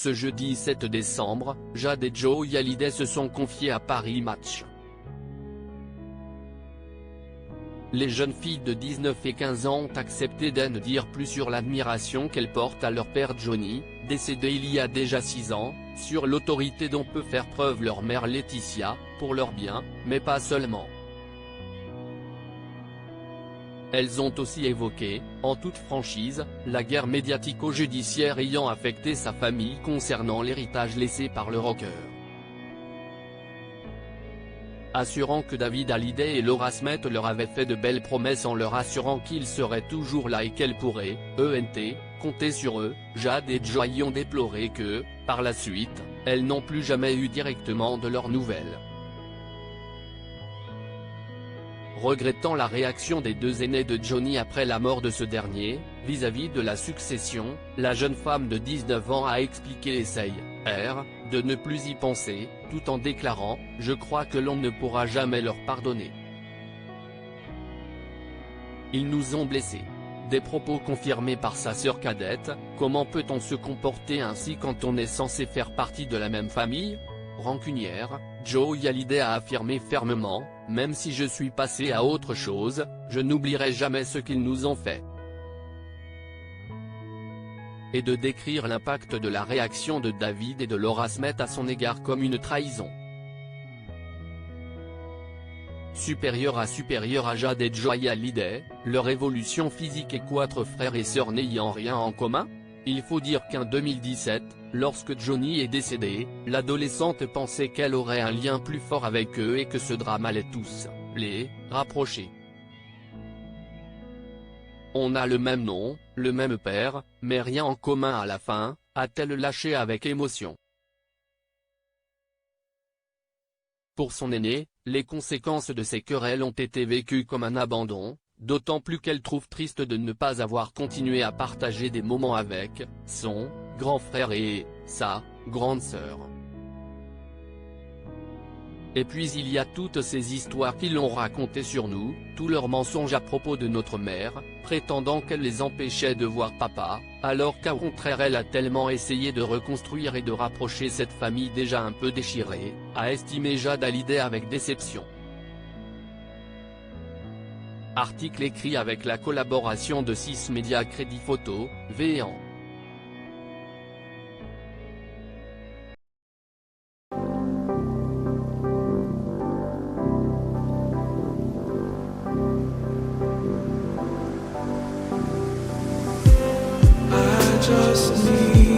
Ce jeudi 7 décembre, Jade et Joey Hallyday se sont confiés à Paris Match. Les jeunes filles de 19 et 15 ans ont accepté d'en dire plus sur l'admiration qu'elles portent à leur père Johnny, décédé il y a déjà 6 ans, sur l'autorité dont peut faire preuve leur mère Laetitia, pour leur bien, mais pas seulement. Elles ont aussi évoqué, en toute franchise, la guerre médiatico-judiciaire ayant affecté sa famille concernant l'héritage laissé par le rocker. Assurant que David Hallyday et Laura Smith leur avaient fait de belles promesses en leur assurant qu'ils seraient toujours là et qu'elles pourraient, compter sur eux, Jade et Joey ont déploré que, par la suite, elles n'ont plus jamais eu directement de leurs nouvelles. Regrettant la réaction des deux aînés de Johnny après la mort de ce dernier, vis-à-vis de la succession, la jeune femme de 19 ans a expliqué essaye, de ne plus y penser, tout en déclarant « Je crois que l'on ne pourra jamais leur pardonner. Ils nous ont blessés ». Des propos confirmés par sa sœur cadette, comment peut-on se comporter ainsi quand on est censé faire partie de la même famille ? Rancunière, Joey Hallyday a affirmé fermement, même si je suis passé à autre chose, je n'oublierai jamais ce qu'ils nous ont fait. Et de décrire l'impact de la réaction de David et de Laura Smith à son égard comme une trahison. Supérieur à Jade et Joey Hallyday, leur évolution physique et quatre frères et sœurs n'ayant rien en commun ? Il faut dire qu'en 2017, lorsque Johnny est décédé, l'adolescente pensait qu'elle aurait un lien plus fort avec eux et que ce drame allait tous les rapprocher. On a le même nom, le même père, mais rien en commun à la fin, a-t-elle lâché avec émotion. Pour son aînée, les conséquences de ces querelles ont été vécues comme un abandon, d'autant plus qu'elle trouve triste de ne pas avoir continué à partager des moments avec son grand frère et sa grande sœur. Et puis il y a toutes ces histoires qu'ils ont racontées sur nous, tous leurs mensonges à propos de notre mère, prétendant qu'elle les empêchait de voir papa, alors qu'au contraire elle a tellement essayé de reconstruire et de rapprocher cette famille déjà un peu déchirée, a estimé Jade Hallyday avec déception. Article écrit avec la collaboration de 6 médias Crédit Photo, V&An. I just need